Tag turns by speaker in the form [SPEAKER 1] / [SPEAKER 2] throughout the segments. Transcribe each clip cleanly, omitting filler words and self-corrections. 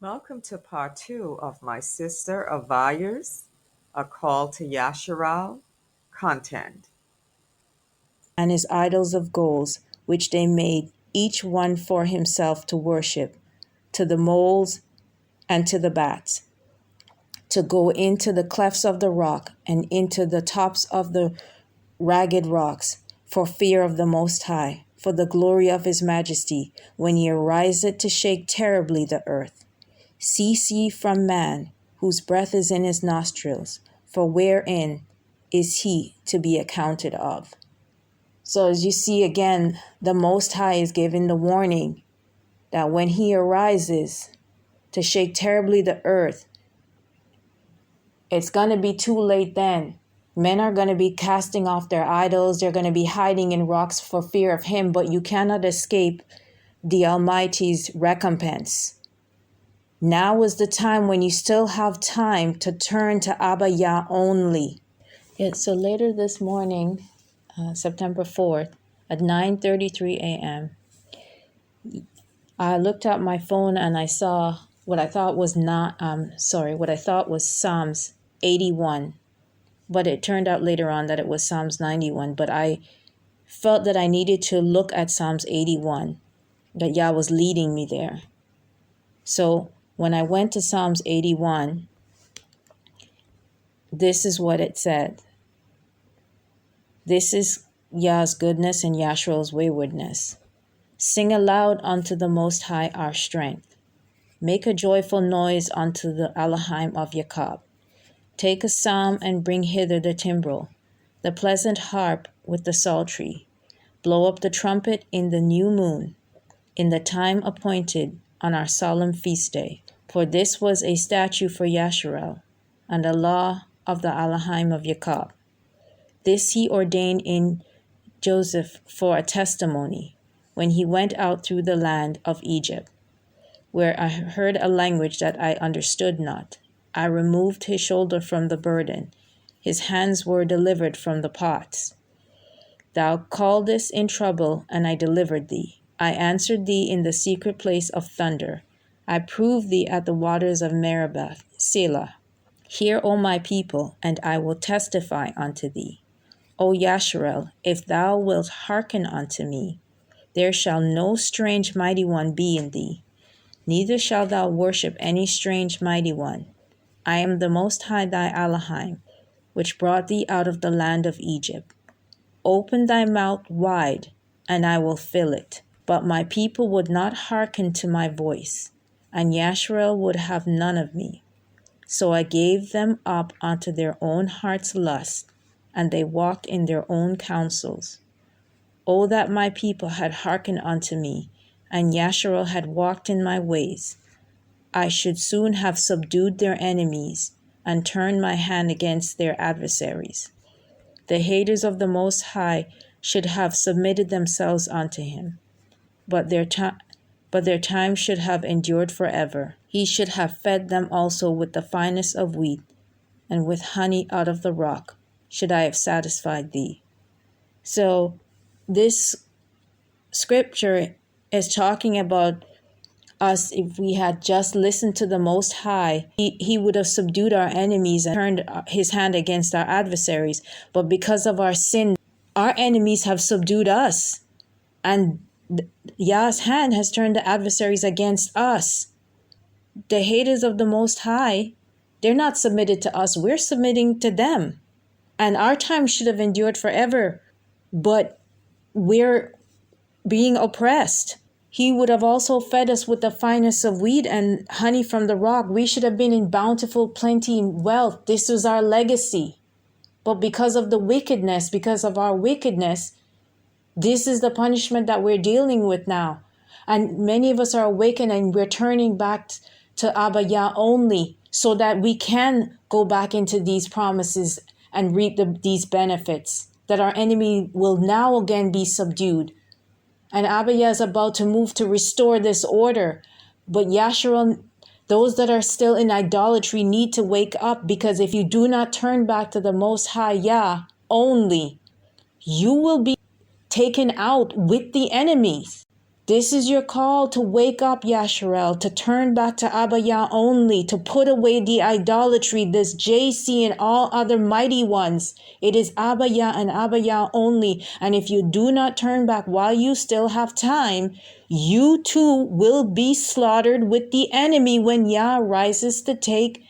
[SPEAKER 1] Welcome to part two of my sister Avaya's A Call to Yasharal content.
[SPEAKER 2] And his idols of gold, which they made, each one for himself to worship, to the moles and to the bats, to go into the clefts of the rock and into the tops of the ragged rocks, for fear of the Most High, for the glory of his majesty, when he ariseth to shake terribly the earth. Cease ye from man, whose breath is in his nostrils, for wherein is he to be accounted of? So as you see again, the Most High is giving the warning that when he arises to shake terribly the earth, it's going to be too late then. Men are going to be casting off their idols. They're going to be hiding in rocks for fear of him, but you cannot escape the Almighty's recompense. Now is the time when you still have time to turn to Abba Yah only. Yeah, so later this morning, September 4th, at 9:33 a.m., I looked at my phone and I saw what I thought was Psalms 81, but it turned out later on that it was Psalms 91. But I felt that I needed to look at Psalms 81, that Yah was leading me there. So when I went to Psalms 81, this is what it said. This is Yah's goodness and Yasharal's waywardness. Sing aloud unto the Most High our strength. Make a joyful noise unto the Elohim of Jacob. Take a psalm and bring hither the timbrel, the pleasant harp with the psaltery. Blow up the trumpet in the new moon, in the time appointed on our solemn feast day. For this was a statute for Yasharal, and a law of the Elohim of Jacob. This he ordained in Joseph for a testimony, when he went out through the land of Egypt, where I heard a language that I understood not. I removed his shoulder from the burden. His hands were delivered from the pots. Thou calledest in trouble, and I delivered thee. I answered thee in the secret place of thunder. I proved thee at the waters of Meribah, Selah. Hear, O my people, and I will testify unto thee. O Yasharal, if thou wilt hearken unto me, there shall no strange mighty one be in thee, neither shalt thou worship any strange mighty one. I am the Most High thy Elohim, which brought thee out of the land of Egypt. Open thy mouth wide, and I will fill it. But my people would not hearken to my voice, and Yasharal would have none of me. So I gave them up unto their own heart's lust, and they walked in their own counsels. O that my people had hearkened unto me, and Yasharal had walked in my ways. I should soon have subdued their enemies, and turned my hand against their adversaries. The haters of the Most High should have submitted themselves unto him, but their time should have endured forever. He should have fed them also with the finest of wheat, and with honey out of the rock should I have satisfied thee. So this scripture is talking about us. If we had just listened to the Most High, he would have subdued our enemies and turned his hand against our adversaries. But because of our sin, our enemies have subdued us, and Yah's hand has turned the adversaries against us. The haters of the Most High, they're not submitted to us, we're submitting to them. And our time should have endured forever, but we're being oppressed. He would have also fed us with the finest of wheat and honey from the rock. We should have been in bountiful plenty and wealth. This was our legacy. But because of the wickedness, because of our wickedness, this is the punishment that we're dealing with now. And many of us are awakened and we're turning back to Abba Yah only, so that we can go back into these promises and reap these benefits, that our enemy will now again be subdued. And Abba Yah is about to move to restore this order. But Yasharal, those that are still in idolatry, need to wake up, because if you do not turn back to the Most High Yah only, you will be taken out with the enemies. This is your call to wake up, Yasharal, to turn back to Abba Yah only, to put away the idolatry, this JC and all other mighty ones. It is Abba Yah and Abba Yah only. And if you do not turn back while you still have time, you too will be slaughtered with the enemy when Yah rises to take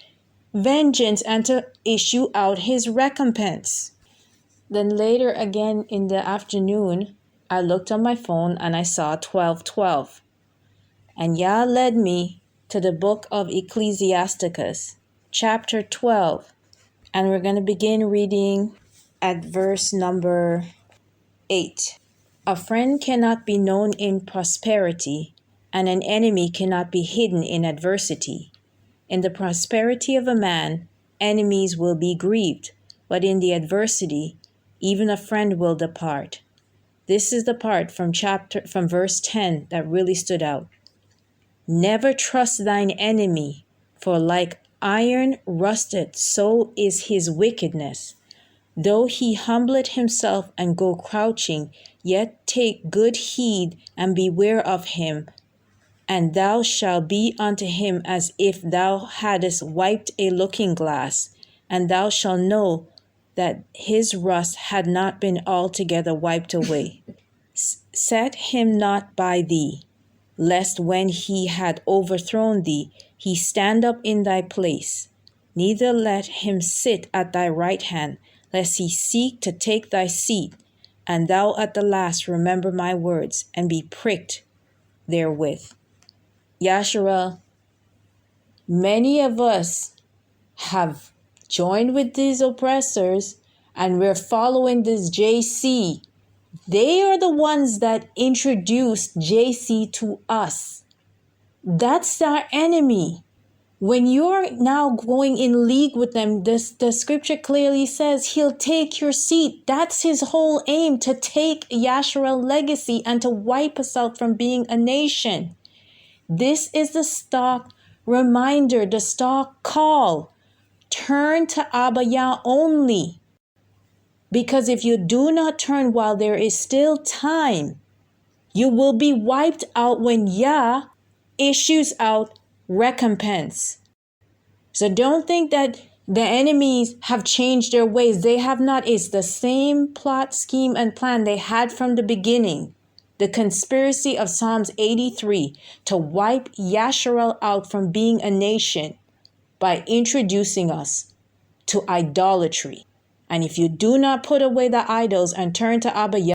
[SPEAKER 2] vengeance and to issue out his recompense. Then later again in the afternoon, I looked on my phone and I saw 12:12. And Yah led me to the book of Ecclesiasticus, chapter 12. And we're going to begin reading at verse number 8. A friend cannot be known in prosperity, and an enemy cannot be hidden in adversity. In the prosperity of a man, enemies will be grieved, but in the adversity, even a friend will depart. This is the part from verse 10 that really stood out. Never trust thine enemy, for like iron rusted, so is his wickedness. Though he humbleth himself and go crouching, yet take good heed and beware of him, and thou shalt be unto him as if thou hadst wiped a looking glass, and thou shalt know that his rust had not been altogether wiped away. Set him not by thee, lest when he had overthrown thee, he stand up in thy place. Neither let him sit at thy right hand, lest he seek to take thy seat, and thou at the last remember my words, and be pricked therewith. Yasharal, many of us have joined with these oppressors, and we're following this JC. They are the ones that introduced JC to us. That's our enemy. When you're now going in league with them, the scripture clearly says he'll take your seat. That's his whole aim, to take Yasharal legacy and to wipe us out from being a nation. This is the stark reminder, the stark call. Turn to Abba Yah only. Because if you do not turn while there is still time, you will be wiped out when Yah issues out recompense. So don't think that the enemies have changed their ways. They have not. It's the same plot, scheme, and plan they had from the beginning. The conspiracy of Psalms 83 to wipe Yasharal out from being a nation by introducing us to idolatry. And if you do not put away the idols and turn to Abba Yah,